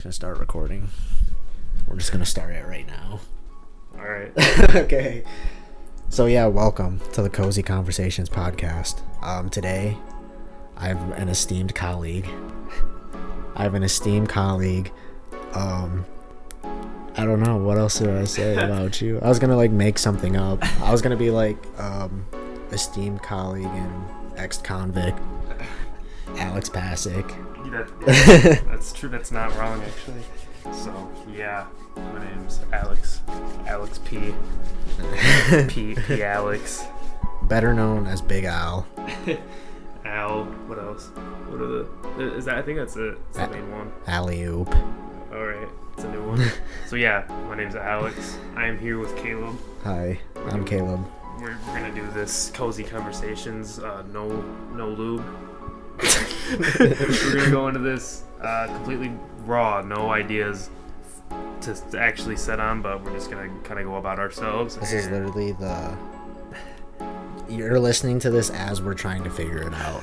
Gonna start recording. We're just gonna start it right now. All right. Okay. So yeah, welcome to the Cozy Conversations podcast. Today, I have an esteemed colleague. I don't know what else do I say about you. I was gonna make something up. I was gonna be esteemed colleague and ex-convict Alex Pasick. That's true. That's not wrong, actually. So, yeah, my name's Alex. Alex P. P. Alex. Better known as Big Al. Al. What else? What are the... Is that... I think that's it. It's the main one. Alley-oop. All right. It's a new one. So, yeah, my name's Alex. I am here with Caleb. Hi, I'm Caleb. We're going to do this Cozy Conversations. No lube. We're gonna go into this completely raw, no ideas to actually set on, but we're just gonna kind of go about ourselves. This is literally you're listening to this as we're trying to figure it out.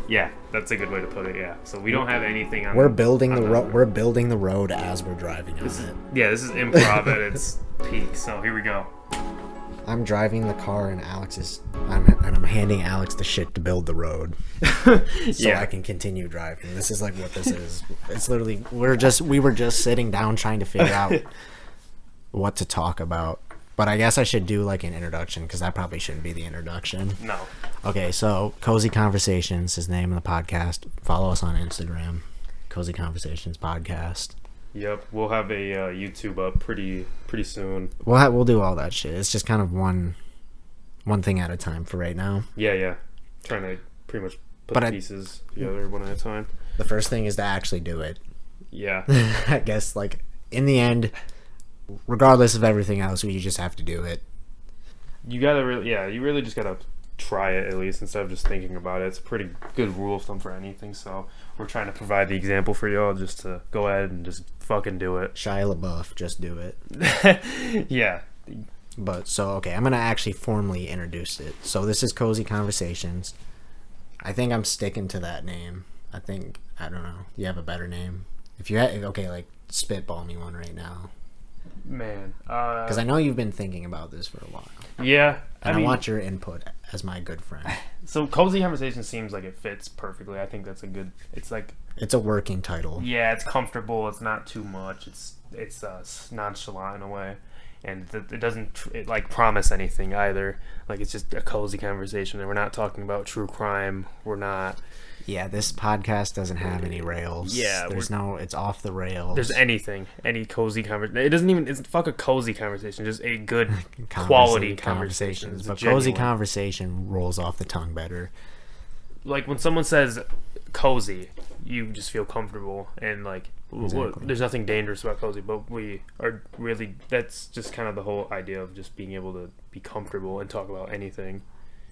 Yeah, that's a good way to put it. Yeah, so we don't have anything on. We're building the road. We're building the road as we're driving on it. Yeah, this is improv at its peak. So here we go. I'm driving the car and I'm handing Alex the shit to build the road, so I can continue driving. This is what this is. It's literally we were just sitting down trying to figure out what to talk about. But I guess I should do an introduction because that probably shouldn't be the introduction. No. Okay, so Cozy Conversations is the name of the podcast. Follow us on Instagram, Cozy Conversations Podcast. Yep, we'll have a YouTube up pretty soon. We'll do all that shit. It's just kind of one thing at a time for right now. Yeah. Trying to pretty much put the pieces together one at a time. The first thing is to actually do it. Yeah. I guess in the end, regardless of everything else, you just have to do it. You really just gotta try it at least instead of just thinking about it. It's a pretty good rule of thumb for anything, so we're trying to provide the example for y'all just to go ahead and just fucking do it. Shia LaBeouf, just do it. Yeah. But so okay, I'm gonna actually formally introduce it. So this is Cozy Conversations. I think I'm sticking to that name. I don't know. You have a better name? If you spitball me one right now. Man, because I know you've been thinking about this for a while. Yeah, and I want your input as my good friend. So Cozy Conversation seems like it fits perfectly. I think that's a good. It's a working title. Yeah, it's comfortable. It's not too much. It's nonchalant in a way, and it doesn't promise anything either. It's just a cozy conversation, and we're not talking about true crime. We're not. Yeah, this podcast doesn't have any rails. Yeah, it's off the rails. There's any cozy conversation. It doesn't even, it's fuck a cozy conversation, just a good quality conversation. But cozy conversation rolls off the tongue better. When someone says cozy, you just feel comfortable and exactly. There's nothing dangerous about cozy, but we are really, that's just kind of the whole idea of just being able to be comfortable and talk about anything.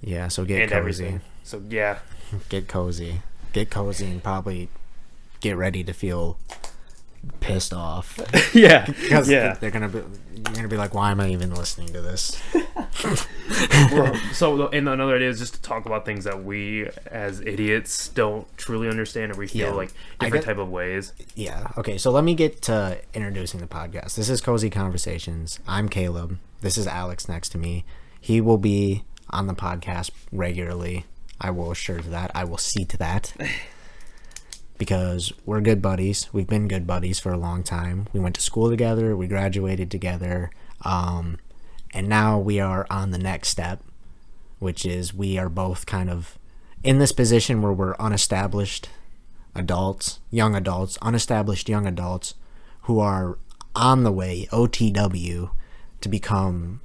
Yeah, so get and cozy. Everything. So yeah. Get cozy and probably get ready to feel pissed off. Yeah. Because you're gonna be like, why am I even listening to this? And another idea is just to talk about things that we as idiots don't truly understand, or we feel different type of ways. Yeah. Okay, so let me get to introducing the podcast. This is Cozy Conversations. I'm Caleb. This is Alex next to me. He will be on the podcast regularly. I will assure to that. I will see to that. Because we're good buddies. We've been good buddies for a long time. We went to school together. We graduated together. And now we are on the next step, which is we are both kind of in this position where we're unestablished adults, unestablished young adults who are on the way, OTW, to become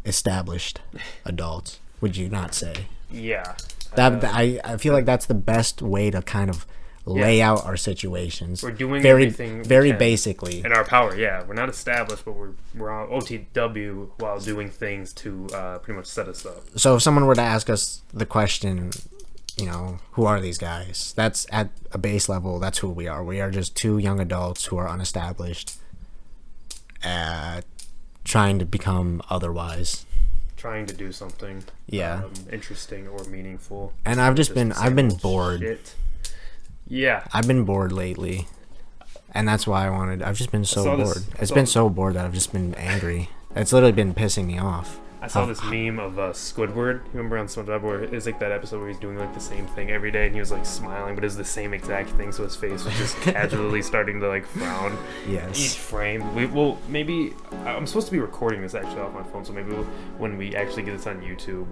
established adults. Would you not say? Yeah. I feel like that's the best way to kind of lay out our situations. We're doing everything very basically in our power. Yeah, we're not established, but we're on OTW while doing things to pretty much set us up. So if someone were to ask us the question, who are these guys? That's at a base level. That's who we are. We are just two young adults who are unestablished, trying to become otherwise. Trying to do something interesting or meaningful. And I've been bored. Shit. Yeah. I've been bored lately. And that's why I've just been so saw bored. this- It's been so bored that I've just been angry. It's literally been pissing me off. I saw this meme of Squidward. You remember on SpongeBob where it's like that episode where he's doing like the same thing every day and he was like smiling, but it was the same exact thing, so his face was just casually starting to like frown. Each Yes. frame. Maybe I'm supposed to be recording this actually off my phone, so maybe when we actually get this on YouTube,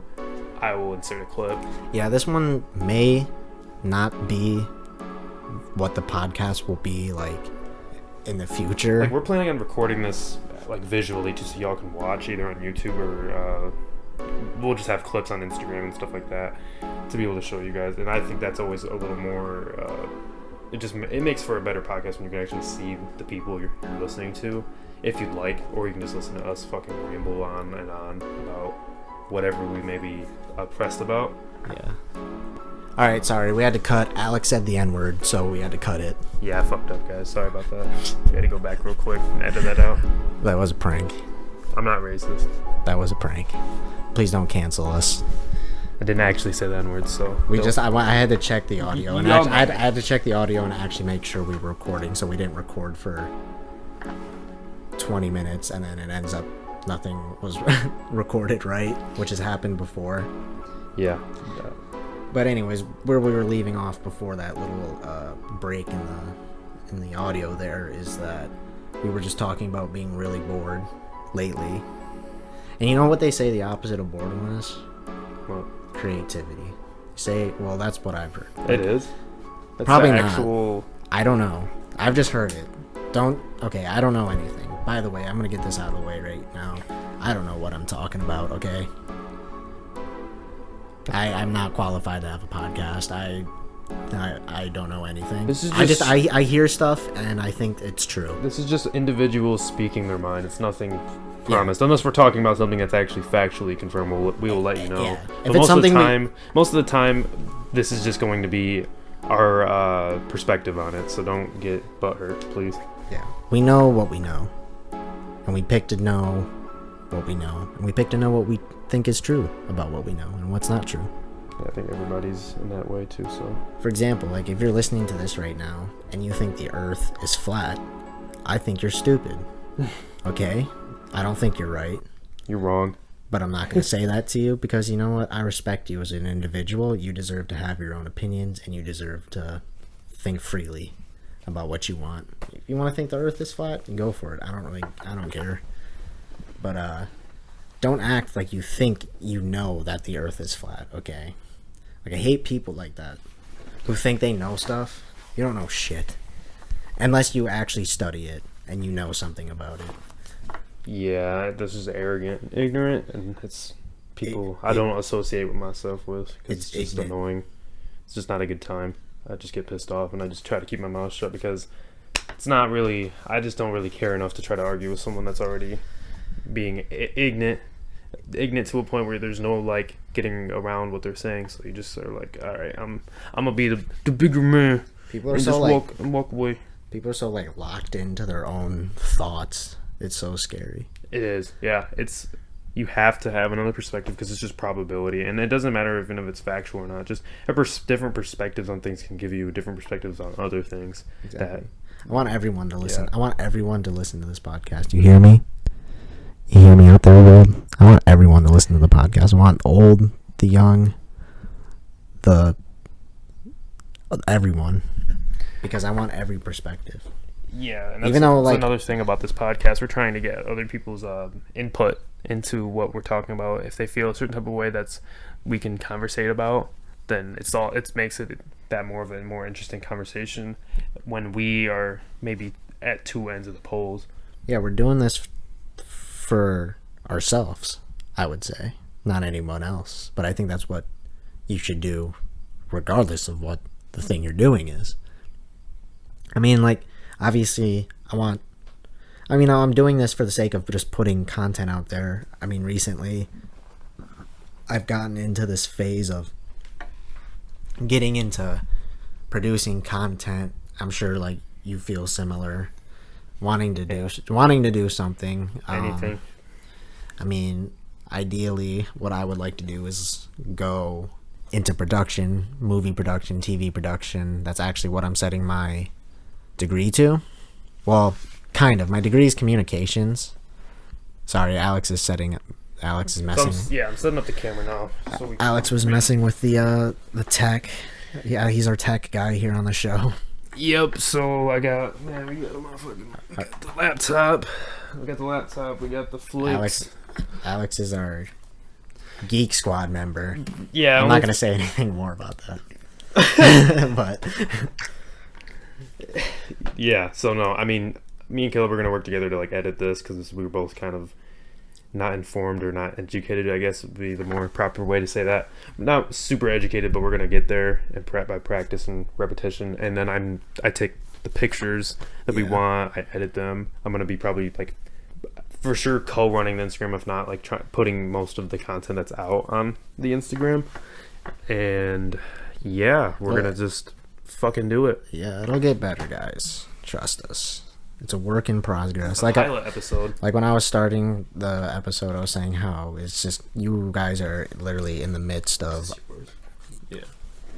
I will insert a clip. Yeah, this one may not be what the podcast will be like in the future. Like we're planning on recording this like visually just so y'all can watch either on YouTube or we'll just have clips on Instagram and stuff like that to be able to show you guys. And I think that's always a little more it makes for a better podcast when you can actually see the people you're listening to if you'd like, or you can just listen to us fucking ramble on and on about whatever we may be pressed about. Yeah. All right, sorry, we had to cut. Alex said the N-word, so we had to cut it. Yeah, I fucked up, guys. Sorry about that. We had to go back real quick and edit that out. That was a prank. I'm not racist. That was a prank. Please don't cancel us. I didn't actually say the N-word, so I had to check the audio, and Y'all I had to check the audio and actually make sure we were recording, so we didn't record for 20 minutes, and then it ends up nothing was recorded right, which has happened before. yeah. But anyways, where we were leaving off before that little break in the audio there is that we were just talking about being really bored lately. And you know what they say the opposite of boredom is? Well, Creativity. Well, that's what I've heard. it is. That's Probably the not. actual. I don't know. I've just heard it. I don't know anything. By the way, I'm going to get this out of the way right now. I don't know what I'm talking about, okay? I'm not qualified to have a podcast. I don't know anything. This is I hear stuff and I think it's true. This is just individuals speaking their mind. It's nothing promised, unless we're talking about something that's actually factually confirmed. We will let you know. Yeah. But most of the time, this is just going to be our perspective on it. So don't get butthurt, please. Yeah. We know what we know, and we pick to know what we know, and we pick to know what we think is true about what we know and what's not true. Yeah, I think everybody's in that way too. So, for example, like if you're listening to this right now and you think the Earth is flat, I think you're stupid. Okay? I don't think you're right, you're wrong. but I'm not going to say that to you because you know what? I respect you as an individual. You deserve to have your own opinions and you deserve to think freely about what you want. If you want to think the Earth is flat, go for it. I don't care. But don't act like you think you know that the Earth is flat, okay? Like I hate people like that who think they know stuff. You don't know shit unless you actually study it and you know something about it. Yeah, this is arrogant, ignorant, and it's people I don't associate with myself with because it's just ignorant. annoying. It's just not a good time. I just get pissed off and I just try to keep my mouth shut because it's not really. I just don't really care enough to try to argue with someone that's already being ignorant to a point where there's no like getting around what they're saying. So you just are like, all right, I'm gonna be the bigger man. People are and so just like walk away. people are so like locked into their own thoughts. It's so scary. It is, yeah. It's you have to have another perspective because it's just probability, and it doesn't matter even if it's factual or not. Just different perspectives on things can give you different perspectives on other things. Exactly. I want everyone to listen. Yeah. I want everyone to listen to this podcast. You hear me? You hear me out there, world? I want everyone to listen to the podcast. I want the old, the young, everyone, because I want every perspective. Yeah, and that's, Even though, that's like- another thing about this podcast, we're trying to get other people's input into what we're talking about. If they feel a certain type of way that's we can conversate about, then it makes it that more of a more interesting conversation when we are maybe at two ends of the poles. Yeah, we're doing this for ourselves, I would say, not anyone else. But I think that's what you should do, regardless of what the thing you're doing is. I mean, like, obviously, I'm doing this for the sake of just putting content out there. I mean, recently, I've gotten into this phase of getting into producing content. I'm sure, like, you feel similar. Wanting to do something. Anything. I mean, ideally, what I would like to do is go into production, movie production, TV production. That's actually what I'm setting my degree to. Well, kind of. My degree is communications. Sorry, Alex is messing. I'm setting up the camera now. So Alex was messing with the tech. Yeah, he's our tech guy here on the show. Yep. So we got the laptop. We got the flicks. Alex is our Geek Squad member. Yeah. I'm not gonna say anything more about that. But yeah. So no, I mean, me and Caleb are gonna work together to like edit this because we were both kind of not informed or not educated, I guess would be the more proper way to say that. Not super educated, but we're gonna get there and by practice and repetition. And then I take the pictures that we want, I edit them. I'm gonna be probably like for sure co-running the Instagram, if not like putting most of the content that's out on the Instagram. And yeah, we're gonna just fucking do it. Yeah, it'll get better, guys. Trust us. It's a work in progress. Like a pilot episode. Like when I was starting the episode, I was saying how it's just you guys are literally in the midst of. Yeah.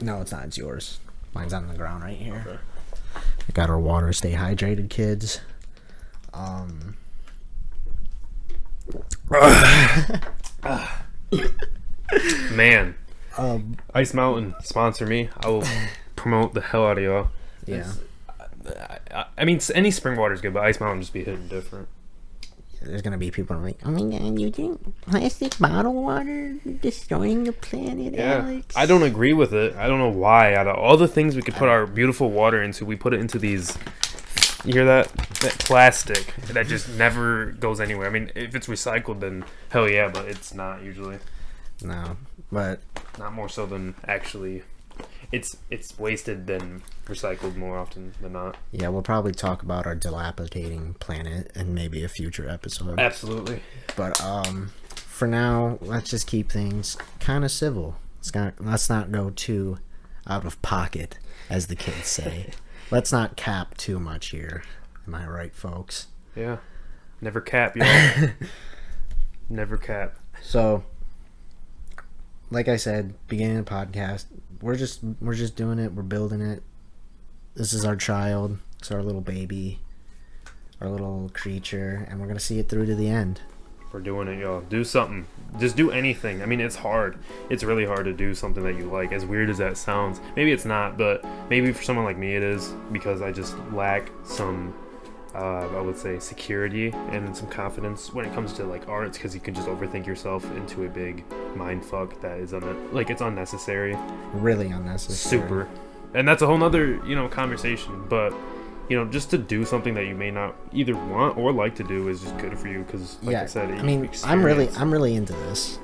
No, it's not. It's yours. Mine's on the ground right here. Okay. We got our water. Stay hydrated, kids. Man. Ice Mountain, sponsor me. I will promote the hell out of y'all. Yeah. I mean, any spring water is good, but Ice Mountain just be hitting different. There's gonna be people like, oh my god, you think plastic bottled water destroying the planet, Alex? I don't agree with it. I don't know why. Out of all the things we could put our beautiful water into, we put it into these. You hear that? That plastic that just never goes anywhere. I mean, if it's recycled, then hell yeah, but it's not usually. No, but not more so than actually. It's wasted than recycled more often than not. Yeah, we'll probably talk about our dilapidating planet in maybe a future episode. Absolutely. But for now, let's just keep things kind of civil. Let's not go too out of pocket, as the kids say. Let's not cap too much here. Am I right, folks? Yeah. Never cap, y'all. Never cap. So, like I said, beginning of the podcast, we're just doing it. We're building it. This is our child. It's our little baby, our little creature, and we're gonna see it through to the end. We're doing it, y'all. Do something. Just do anything. I mean, it's hard. It's really hard to do something that you like. As weird as that sounds, maybe it's not, but maybe for someone like me it is, because I just lack some, I would say, security and some confidence when it comes to like arts, because you can just overthink yourself into a big mind fuck that is it's unnecessary. Really unnecessary. Super. And that's a whole nother, conversation. But, just to do something that you may not either want or like to do is just good for you. Because, like I said, I mean, I'm really into this.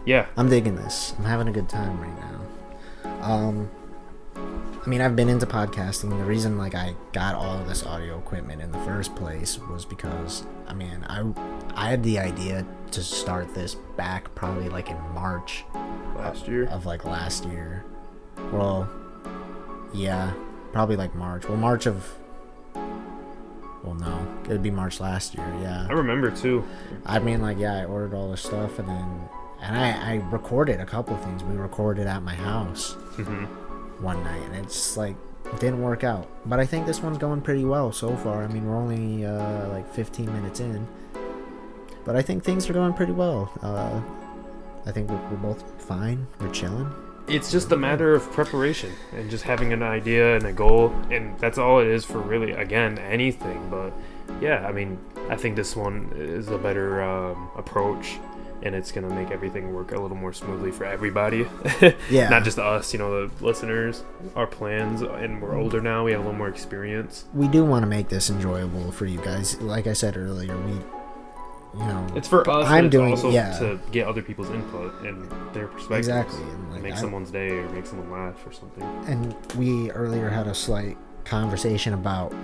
Yeah. I'm digging this. I'm having a good time right now. I mean, I've been into podcasting. The reason I got all of this audio equipment in the first place was because, I had the idea to start this back probably in March last year. Last year. Well, yeah, probably March. Well, no, it would be March last year. Yeah, I remember too. I ordered all this stuff and I recorded a couple of things. We recorded at my house. Mm-hmm. One night, and it's didn't work out, but I think this one's going pretty well so far. I mean, we're only 15 minutes in, but I think things are going pretty well. I think we're both fine. We're chilling. It's just a matter of preparation and just having an idea and a goal, and that's all it is for really, again, anything. But yeah, I mean, I think this one is a better approach, and it's going to make everything work a little more smoothly for everybody. Yeah. Not just us, the listeners, our plans, and we're older now. We have a little more experience. We do want to make this enjoyable for you guys. Like I said earlier, it's for us, also yeah, to get other people's input and their perspectives. Exactly. And make someone's day or make someone laugh or something. And we earlier had a slight conversation about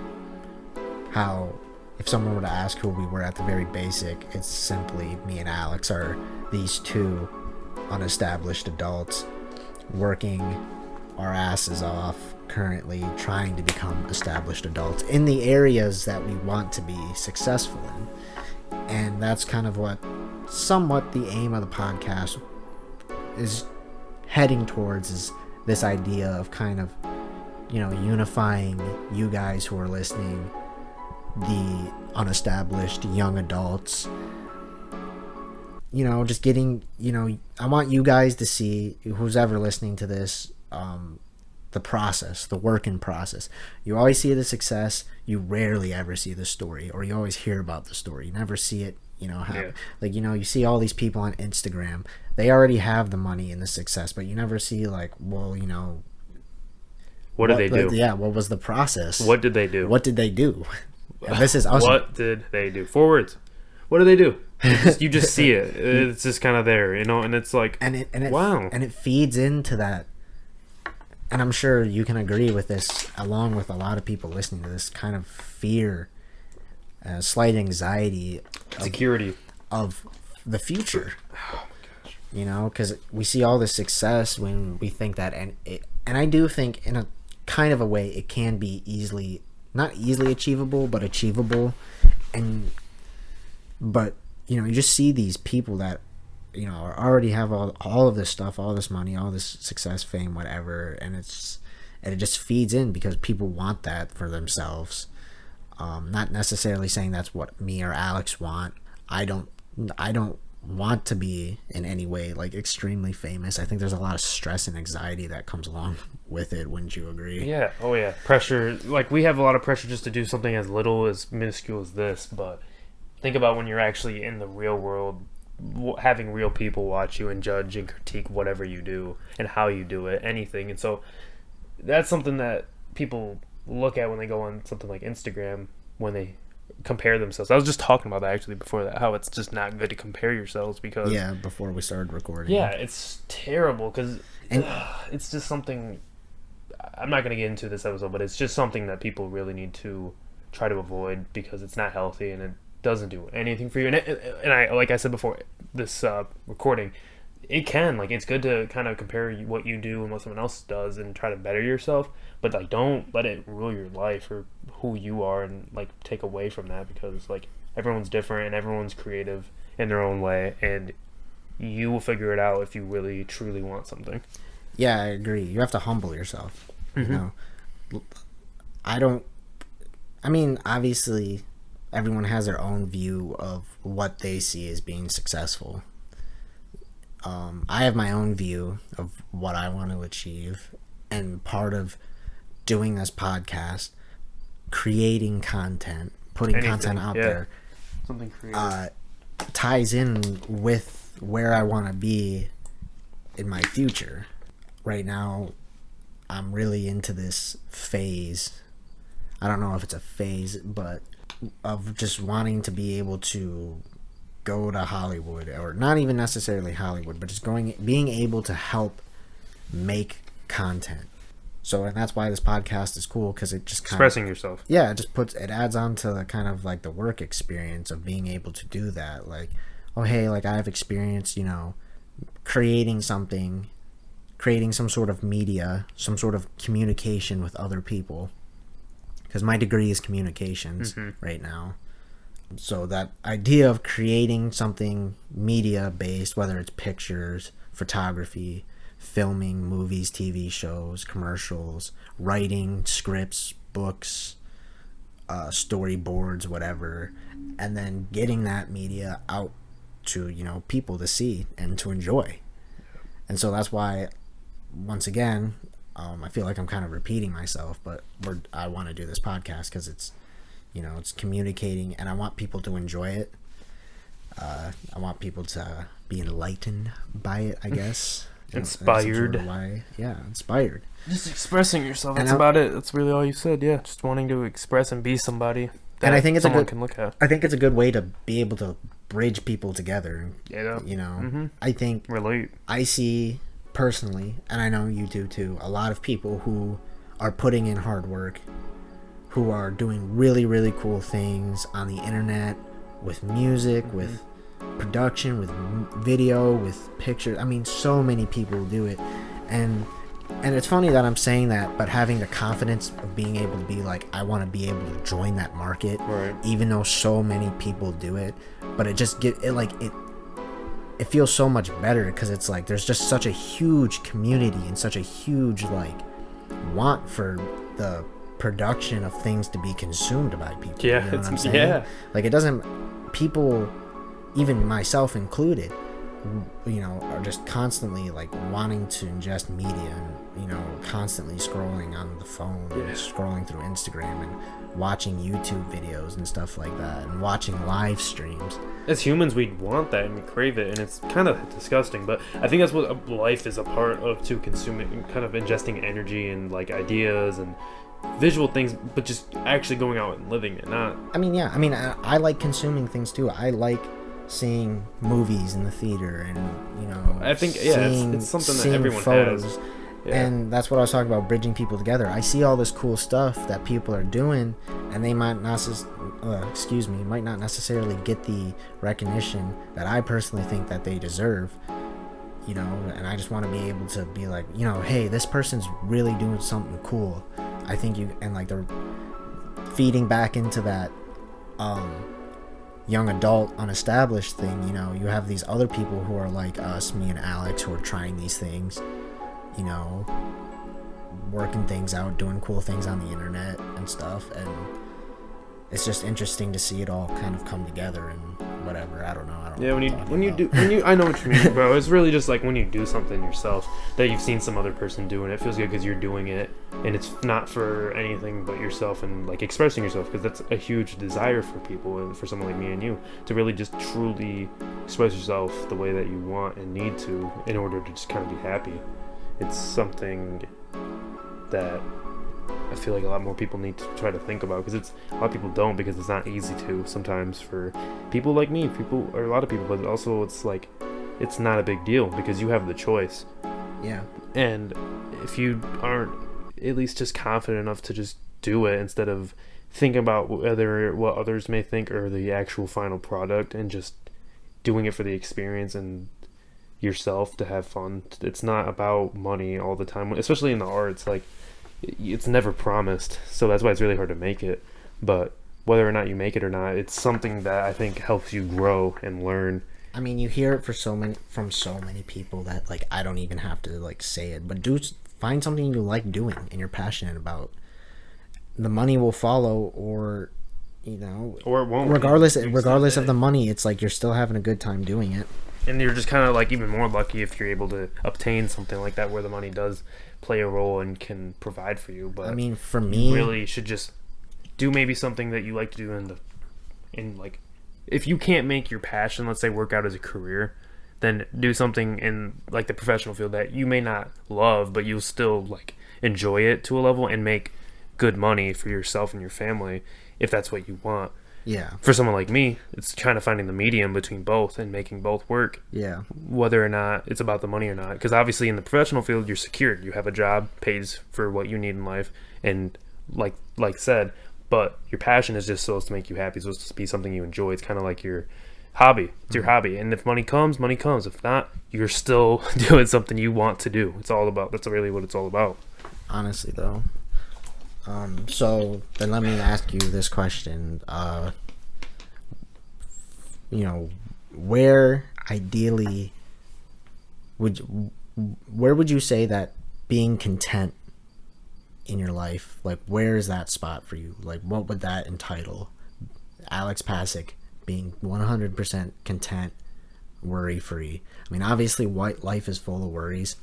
how if someone were to ask who we were at the very basic, it's simply me and Alex are these two unestablished adults working our asses off, currently trying to become established adults in the areas that we want to be successful in. And that's kind of somewhat the aim of the podcast is heading towards, is this idea of kind of, unifying you guys who are listening the unestablished young adults, you know, just getting, you know, I want you guys to see, who's ever listening to this, the process, the working process. You always see the success, you rarely ever see the story, or you always hear about the story, you never see it, you know, how, like, you know, you see all these people on Instagram, they already have the money and the success, but you never see, like, well, you know, what did they do? Yeah, what was the process? What did they do? What did they do? And this is us. What did they do? 4 words. What do they do? You just see it. It's just kind of there, you know, and it's like, wow. And it feeds into that. And I'm sure you can agree with this, along with a lot of people listening to this, kind of fear, slight anxiety, security of the future. Oh my gosh! You know, because we see all this success when we think that, and I do think in a kind of a way it can be not easily achievable, but achievable, but you know, you just see these people that, you know, already have all of this stuff, all this money, all this success, fame, whatever, and it just feeds in because people want that for themselves. Not necessarily saying that's what me or Alex want. I don't want to be in any way like extremely famous. I think there's a lot of stress and anxiety that comes along with it. Wouldn't you agree? Yeah. Oh yeah. Pressure. Like, we have a lot of pressure just to do something as little, as minuscule as this, but think about when you're actually in the real world, having real people watch you and judge and critique whatever you do and how you do it, anything. And so that's something that people look at when they go on something like Instagram, when they compare themselves. I was just talking about that actually before that, how it's just not good to compare yourselves, because before we started recording, it's terrible, because it's just something, I'm not going to get into this episode, but it's just something that people really need to try to avoid, because it's not healthy and it doesn't do anything for you. And I, like I said before this recording, it can, like, it's good to kind of compare what you do and what someone else does and try to better yourself, but like, don't let it rule your life or who you are, and like take away from that, because like, everyone's different and everyone's creative in their own way, and you will figure it out if you really truly want something. Yeah, I agree. You have to humble yourself. Mm-hmm. You know, I mean, obviously everyone has their own view of what they see as being successful. I have my own view of what I want to achieve, and part of doing this podcast, creating content, putting content out there, something creative, ties in with where I want to be in my future. Right now, I'm really into this phase. I don't know if it's a phase, but of just wanting to be able to go to Hollywood, or not even necessarily Hollywood, but just being able to help make content. So, and that's why this podcast is cool, because it just kind expressing yourself. Yeah, it adds on to the kind of like the work experience of being able to do that. Like, oh hey, like I have experience, you know, creating some sort of media, some sort of communication with other people, because my degree is communications right now. So that idea of creating something media based, whether it's pictures, photography, filming, movies, TV shows, commercials, writing scripts, books, storyboards, whatever, and then getting that media out to, you know, people to see and to enjoy. And so that's why, once again, I feel like I'm kind of repeating myself, but I want to do this podcast because it's, you know, it's communicating, and I want people to enjoy it. I want people to be enlightened by it, I guess. Inspired. Inspired. Just expressing yourself. That's about it. That's really all you said. Yeah, just wanting to express and be somebody that, and I think it's someone can look at. I think it's a good way to be able to bridge people together. Yeah. You know, I think relate. I see personally, and I know you do too, a lot of people who are putting in hard work, who are doing really, really cool things on the internet, with music, with production, with video, with pictures. I mean, so many people do it, and it's funny that I'm saying that, but having the confidence of being able to be like, I want to be able to join that market, right, even though so many people do it. But it just it feels so much better, because it's like there's just such a huge community and such a huge like want for the production of things to be consumed by people. Yeah, you know what I'm it's saying? yeah. Like, it doesn't, people, even myself included, you know, are just constantly like wanting to ingest media and, you know, constantly scrolling on the phone and scrolling through Instagram and watching YouTube videos and stuff like that and watching live streams. As humans, we want that and we crave it, and it's kind of disgusting. But I think that's what life is a part of too, consuming, kind of ingesting energy and like ideas and visual things, but just actually going out and living it. Not. I mean, yeah. I mean, I like consuming things too. I like seeing movies in the theater, and you know, I think it's something that everyone has. Yeah. And that's what I was talking about, bridging people together. I see all this cool stuff that people are doing, and they might not necessarily get the recognition that I personally think that they deserve. You know, and I just want to be able to be like, you know, hey, this person's really doing something cool. I think you, and like they're feeding back into that young adult unestablished thing. You know, you have these other people who are like us, me and Alex, who are trying these things, you know, working things out, doing cool things on the internet and stuff, and it's just interesting to see it all kind of come together and whatever. I don't know. Yeah, when you I know what you mean, bro. It's really just like when you do something yourself that you've seen some other person do, and it feels good because you're doing it, and it's not for anything but yourself and like expressing yourself, because that's a huge desire for people and for someone like me and you to really just truly express yourself the way that you want and need to in order to just kind of be happy. It's something that I feel like a lot more people need to try to think about, because a lot of people don't, because it's not easy to sometimes for people like me, or a lot of people, but also it's like it's not a big deal because you have the choice. Yeah. And if you aren't at least just confident enough to just do it instead of thinking about what others may think or the actual final product, and just doing it for the experience and yourself to have fun. It's not about money all the time, especially in the arts. Like, it's never promised, so that's why it's really hard to make it. But whether or not you make it or not, it's something that I think helps you grow and learn. I mean, you hear it from so many people that like I don't even have to like say it, but find something you like doing and you're passionate about. The money will follow, or you know, or it won't. Regardless of the money, it's like you're still having a good time doing it. And you're just kind of like even more lucky if you're able to obtain something like that where the money does play a role and can provide for you. But I mean, for me, you really should just do maybe something that you like to do in like, if you can't make your passion, let's say, work out as a career, then do something in like the professional field that you may not love, but you'll still like enjoy it to a level and make good money for yourself and your family if that's what you want. Yeah. For someone like me, it's kind of finding the medium between both and making both work. Yeah. Whether or not it's about the money or not. Because obviously in the professional field, you're secured. You have a job, pays for what you need in life. And like said, but your passion is just supposed to make you happy. It's supposed to be something you enjoy. It's kind of like your hobby. It's your hobby. And if money comes, money comes. If not, you're still doing something you want to do. That's really what it's all about. Honestly, though. So then let me ask you this question. You know, where would you say that being content in your life, like where is that spot for you? Like what would that entitle? Alex Pasick being 100% content, worry-free. I mean, obviously life is full of worries,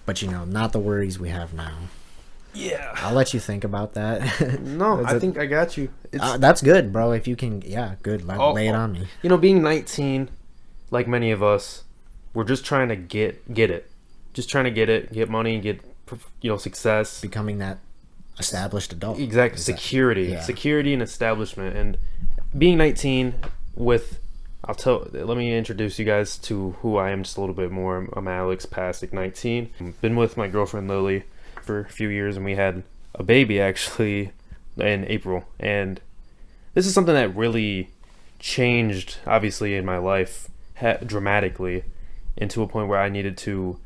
but you know, not the worries we have now. Yeah. I'll let you think about that. No, I think I got you. That's good, bro. If you can, yeah, good. Lay it on me. You know, being 19, like many of us, we're just trying to get it. Just trying to get money, get, success. Becoming that established adult. Exactly. Security and establishment. And being 19 let me introduce you guys to who I am just a little bit more. I'm Alex Pasick, 19. I've been with my girlfriend Lily for a few years, and we had a baby actually in April. And this is something that really changed, obviously, in my life dramatically, into a point where I needed to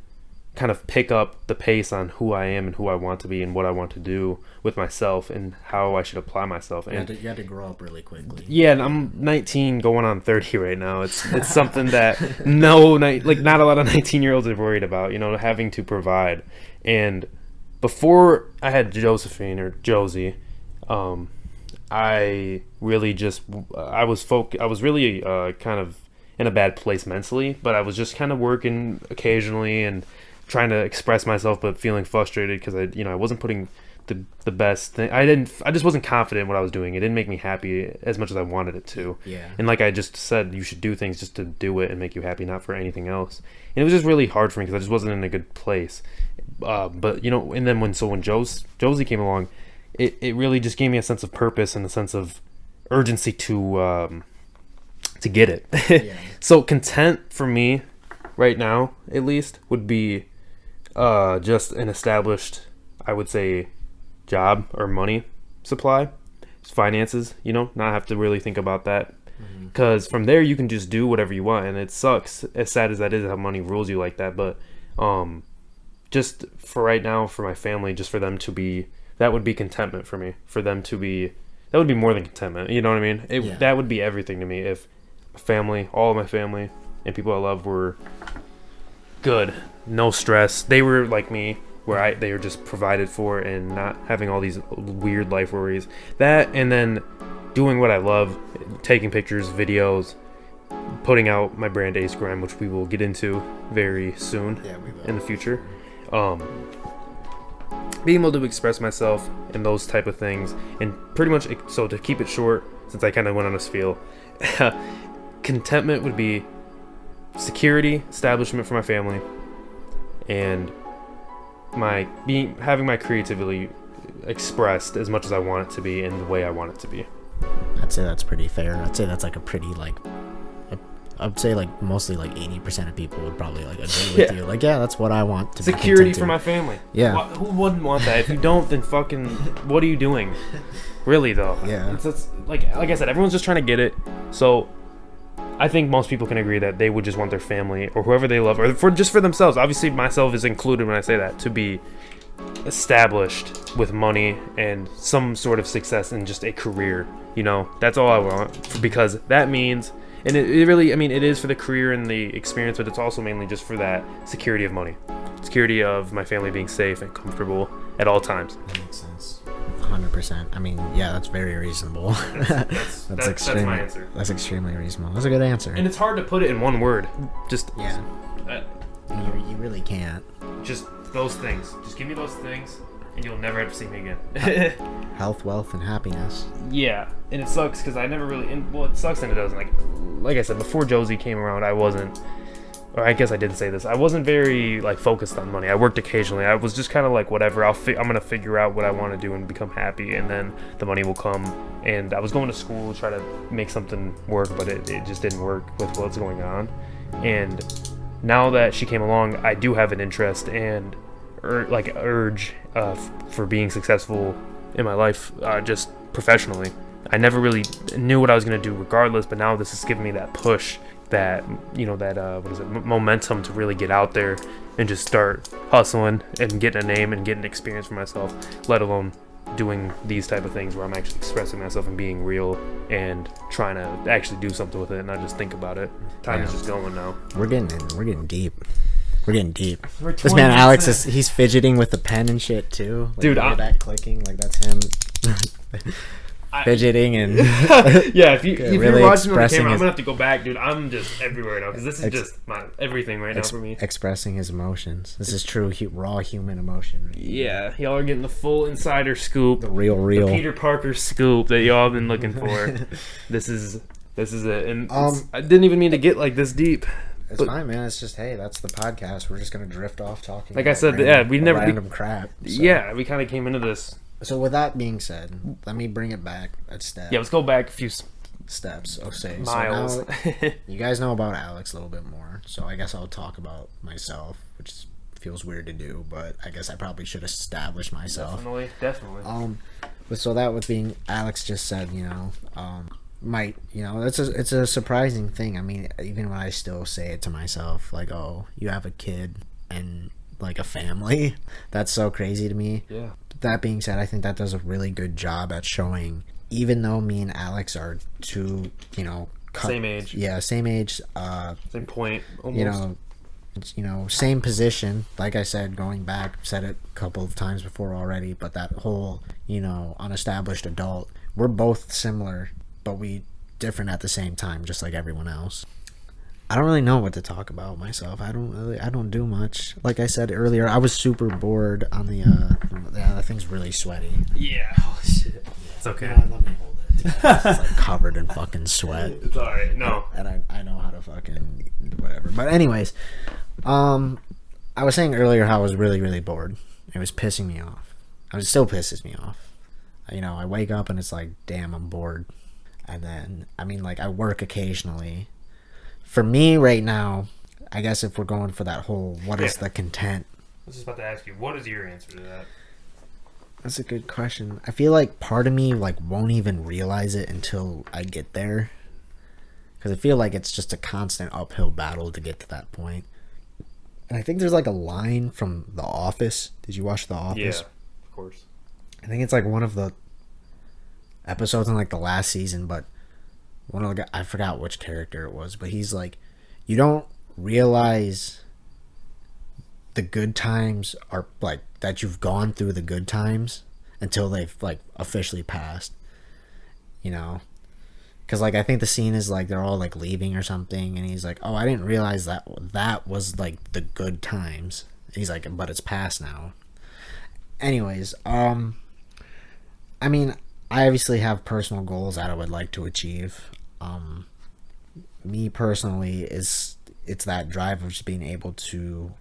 kind of pick up the pace on who I am and who I want to be and what I want to do with myself and how I should apply myself. And you had to grow up really quickly. Yeah, and I'm 19 going on 30 right now. It's something that not a lot of 19-year-olds are worried about, having to provide. But before I had Josephine or Josie, I really just I was really kind of in a bad place mentally, but I was just kind of working occasionally and trying to express myself, but feeling frustrated because I wasn't putting the best thing. I just wasn't confident in what I was doing. It didn't make me happy as much as I wanted it to. Yeah. And like I just said, you should do things just to do it and make you happy, not for anything else. And it was just really hard for me because I just wasn't in a good place. But and then when Josie came along, it really just gave me a sense of purpose and a sense of urgency to get it. Yeah. So content for me right now, at least, would be just an established, I would say, job or money supply, finances, not have to really think about that, because from there you can just do whatever you want. And it sucks, as sad as that is, how money rules you like that, but just for right now, for my family, just for them to be, that would be contentment for me. For them to be, that would be more than contentment, you know what I mean? That would be everything to me if family, all of my family and people I love were good, no stress. They were like me, where they were just provided for and not having all these weird life worries. That, and then doing what I love, taking pictures, videos, putting out my brand Acegram, which we will get into very soon in the future. Being able to express myself and those type of things, and pretty much, so to keep it short, since I kind of went on a spiel, contentment would be security, establishment for my family, and having my creativity expressed as much as I want it to be in the way I want it to be. I'd say that's pretty fair. I'd say that's like a pretty I'd say like mostly like 80% of people would probably like agree with you. Like, yeah, that's what I want to security be for my family. Yeah. Who wouldn't want that? If you don't, then fucking what are you doing? Really though. Yeah. It's like I said, everyone's just trying to get it. So I think most people can agree that they would just want their family or whoever they love, or for themselves. Obviously, myself is included when I say that, to be established with money and some sort of success in just a career. That's all I want, because that means, and it really, it is for the career and the experience, but it's also mainly just for that security of money, security of my family being safe and comfortable at all times. That makes sense. 100%. That's very reasonable. That's my answer. That's extremely reasonable. That's a good answer. And it's hard to put it in one word. Just you really can't. Just those things. Just give me those things, and you'll never have to see me again. Health, wealth, and happiness. Yeah, and it sucks because I never really. It sucks and it doesn't. Like I said, before Josie came around, I wasn't. Or I guess I didn't say this. I wasn't very focused on money. I worked occasionally. I was just kind of like, whatever. I'm gonna figure out what I want to do and become happy, and then the money will come. And I was going to school to try to make something work, but it just didn't work with what's going on. And now that she came along, I do have an interest and urge for being successful in my life, just professionally. I never really knew what I was gonna do regardless, but now this has given me that push, that momentum to really get out there and just start hustling and getting a name and getting experience for myself, let alone doing these type of things where I'm actually expressing myself and being real and trying to actually do something with it and not just think about it. Time is just going now. We're getting deep. This man Alex he's fidgeting with the pen and shit too. Dude, that clicking, that's him. Fidgeting and yeah, if you're really watching on the camera, I'm gonna have to go back, dude. I'm just everywhere now because this is just my everything right now for me. Expressing his emotions. This is true, raw human emotion. Right? Yeah, y'all are getting the full insider scoop, the real the Peter Parker scoop that y'all have been looking for. This is it, and I didn't even mean to get like this deep. It's fine, man. It's just, hey, that's the podcast. We're just gonna drift off talking. Like I said, random crap. So. Yeah, we kind of came into this. So with that being said, let me bring it back a step. Yeah, let's go back a few steps. Okay, miles. So now, you guys know about Alex a little bit more, so I guess I'll talk about myself, which feels weird to do, but I guess I probably should establish myself. Definitely. But so that with being, Alex just said, it's a surprising thing. Even when I still say it to myself, like, oh, you have a kid and like a family, that's so crazy to me. Yeah. That being said, I think that does a really good job at showing, even though me and Alex are two, same age. Yeah, same age. Same point, almost. It's, same position. Like I said, going back, said it a couple of times before already, but that whole, unestablished adult, we're both similar, but we different at the same time, just like everyone else. I don't really know what to talk about myself. I don't do much. Like I said earlier, I was super bored on the, that thing's really sweaty. Yeah, oh shit. It's okay. Let me hold it. It's like covered in fucking sweat. It's alright, no. And I know how to fucking whatever. But anyways, I was saying earlier how I was really, really bored. It was pissing me off. It still pisses me off. I wake up and it's like, damn, I'm bored. And then, I work occasionally. For me right now, I guess if we're going for that whole, what is the content? I was just about to ask you, what is your answer to that? That's a good question. I feel like part of me won't even realize it until I get there. Because I feel like it's just a constant uphill battle to get to that point. And I think there's a line from The Office. Did you watch The Office? Yeah, of course. I think it's one of the episodes in the last season, but one of the guys, I forgot which character it was, but he's like, you don't realize the good times are that you've gone through the good times until they've officially passed, because I think the scene is they're all leaving or something, and he's like, oh, I didn't realize that was the good times. And he's like, but it's past now. Anyways, I obviously have personal goals that I would like to achieve. Me personally, it's that drive of just being able to,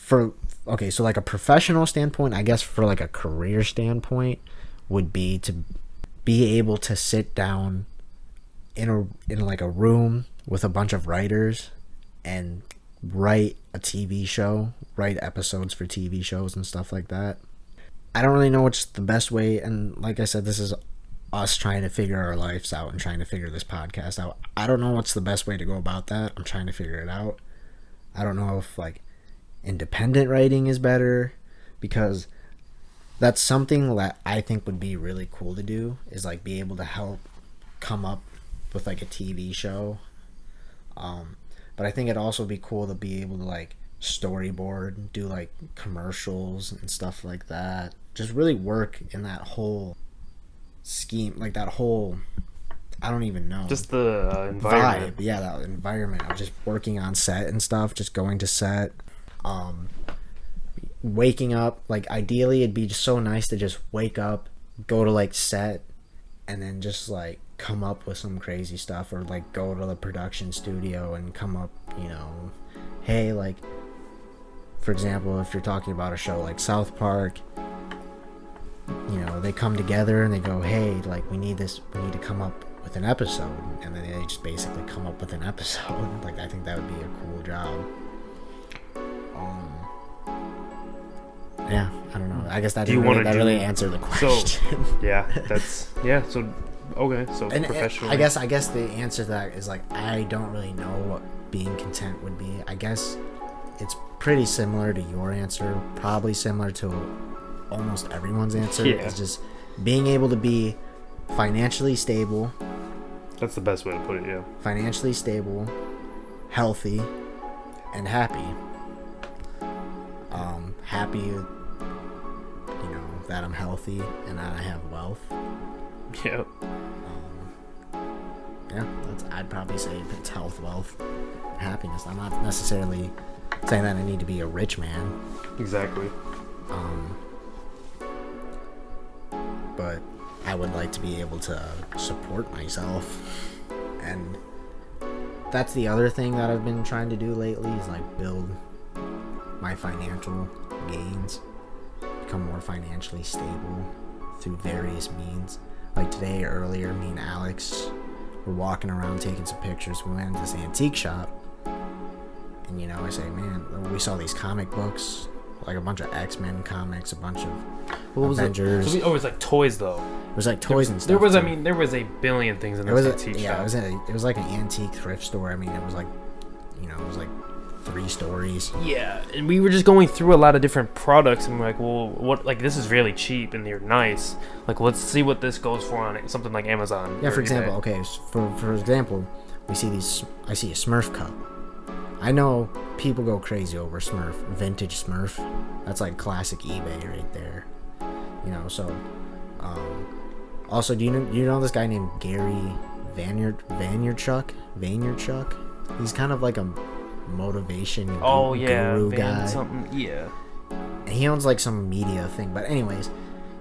so a professional standpoint, I guess for a career standpoint, would be to be able to sit down in a room with a bunch of writers and write a TV show, write episodes for TV shows and stuff like that. I don't really know what's the best way, and like I said, this is us trying to figure our lives out and trying to figure this podcast out. I don't know what's the best way to go about that. I'm trying to figure it out. I don't know if independent writing is better, because that's something that I think would be really cool to do, is be able to help come up with a TV show. But I think it'd also be cool to be able to storyboard, do commercials and stuff like that. Just really work in that whole scheme, that whole, I don't even know, just the environment. Vibe. Yeah, that environment of just working on set and stuff, just going to set, waking up, ideally it'd be just so nice to just wake up, go to set, and then just come up with some crazy stuff, or go to the production studio and come up, hey, for example, if you're talking about a show like South Park, they come together and they go, hey, we need to come up with an episode, and then they just basically come up with an episode. I think that would be a cool job. Yeah, I don't know. I guess that really answer the question. So okay, so and professionally. I guess the answer to that is I don't really know what being content would be. I guess it's pretty similar to your answer, probably similar to almost everyone's answer. Yeah. Is just being able to be financially stable. That's the best way to put it, yeah. Financially stable, healthy, and happy. Happy, that I'm healthy and that I have wealth. Yep. Yeah, I'd probably say it's health, wealth, happiness. I'm not necessarily saying that I need to be a rich man. Exactly. But I would like to be able to support myself, and that's the other thing that I've been trying to do lately, is build my financial gains, become more financially stable through various means. Today, earlier, me and Alex were walking around taking some pictures. We went into this antique shop, and I say, man, we saw these comic books, a bunch of X-Men comics, a bunch of Avengers. It was toys though. It was toys and stuff. There was a billion things in this antique shop. Yeah, it was an antique thrift store. It was it was 3 stories. Yeah, and we were just going through a lot of different products, and we're like, well, what? This is really cheap, and they're nice. Let's see what this goes for on something like Amazon. Yeah, for example, for example, I see a Smurf cup. I know people go crazy over Smurf, vintage Smurf. That's like classic eBay right there. You know, so also do you know this guy named Gary Vaynerchuk? He's kind of like a motivation guru guy. And he owns like some media thing, but anyways,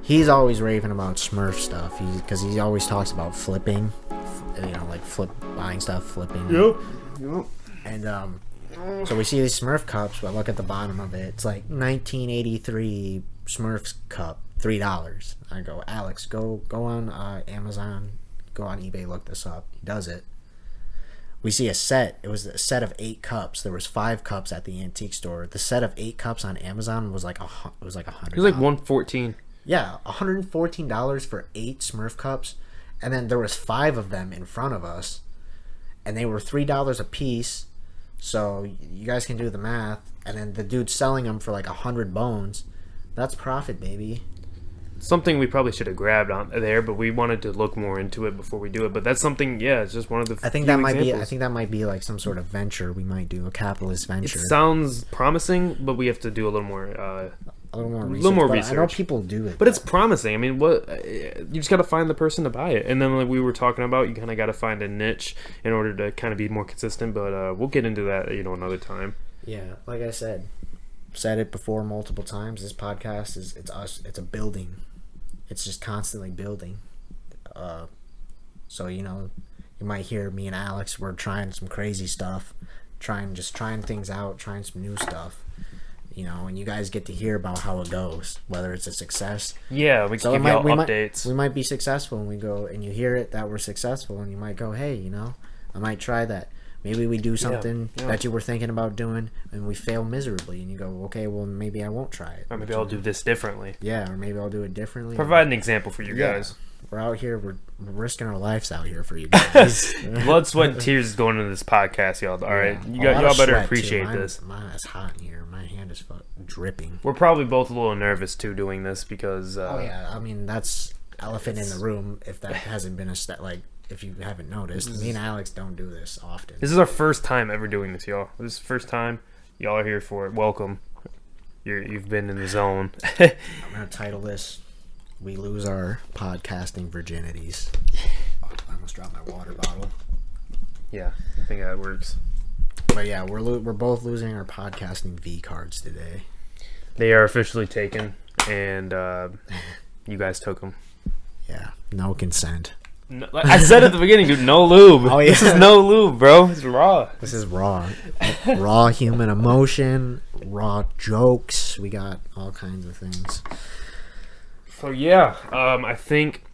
he's always raving about Smurf stuff. Because he always talks about flipping, you know, like buying stuff, flipping. Yep. And so we see these Smurf cups, but look at the bottom of it. It's like 1983 Smurfs cup, $3. I go, Alex, go on Amazon, go on eBay, look this up. He does it. We see a set. It was a set of 8 cups. There was 5 cups at the antique store. The set of 8 cups on Amazon was like $100. It was like $114. Yeah, $114 for 8 Smurf cups, and then there was 5 of them in front of us, and they were $3 a piece. So you guys can do the math, and then the dude's selling them for like 100 bones. That's profit, baby. Something we probably should have grabbed on there, but we wanted to look more into it before we do it. But that's something, yeah, it's just one of the. I think that might be like some sort of venture we might do, a capitalist venture. It sounds promising, but we have to do a little more. A little more research. I know people do it, but it's promising. I mean, you just got to find the person to buy it, and then like we were talking about, you kind of got to find a niche in order to kind of be more consistent. But we'll get into that, another time. Yeah, like I said it before multiple times. This podcast it's us. It's a building. It's just constantly building. So you might hear me and Alex. We're trying some crazy stuff, trying things out, trying some new stuff. And you guys get to hear about how it goes, whether it's a success. Yeah, we can give you all updates. We might be successful, and we go, and you hear it that we're successful, and you might go, hey, I might try that. Maybe we do something that you were thinking about doing, and we fail miserably, and you go, okay, well, maybe I won't try it. Or maybe I'll do this differently. Yeah, or maybe I'll do it differently. Provide an example for you guys. We're out here. We're risking our lives out here for you guys. Blood, sweat, and tears is going into this podcast, y'all. All right, y'all better appreciate this. Mine is hot in here. My hand is dripping. We're probably both a little nervous too doing this because. I mean that's elephant in the room. If that hasn't been if you haven't noticed, me and Alex don't do this often. This is our first time ever doing this, y'all. This is the first time. Y'all are here for it. Welcome. You've been in the zone. I'm gonna title this. We lose our podcasting virginities. Oh, I almost dropped my water bottle. Yeah, I think that works. But yeah, we're both losing our podcasting V cards today. They are officially taken, and you guys took them. Yeah, no consent. No, I said at the beginning, dude, no lube. Oh, yeah. This is no lube, bro. It's raw. This is raw. Raw human emotion, raw jokes. We got all kinds of things. So yeah, I think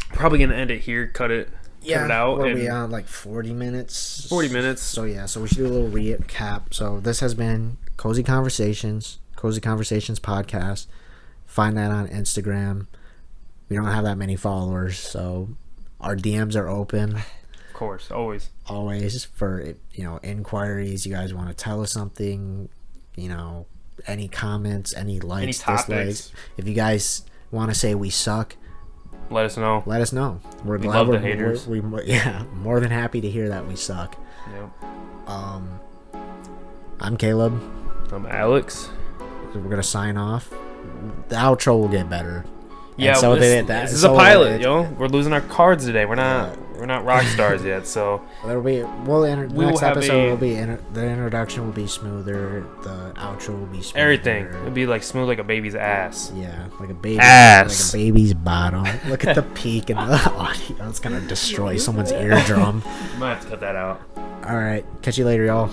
probably gonna end it here. Cut it out. What are we on, like 40 minutes? 40 minutes. So yeah, so we should do a little recap. So this has been Cozy Conversations podcast. Find that on Instagram. We don't have that many followers, so our DMs are open. Of course, always for inquiries. You guys want to tell us something? Any comments, any likes, dislikes. If you guys want to say we suck, let us know. We're glad. Love the haters. We more than happy to hear that we suck. Yep. I'm Caleb. I'm Alex. So we're gonna sign off. The outro will get better. Yeah, so this is a pilot, We're losing our cards today. We're not rock stars yet, so there'll be next episode the introduction will be smoother, the outro will be smoother. Everything it'll be like smooth like a baby's ass. Yeah, like a baby's ass, like a baby's bottom. Look at the peak in the audio. It's gonna destroy someone's eardrum. You might have to cut that out. All right, catch you later, y'all.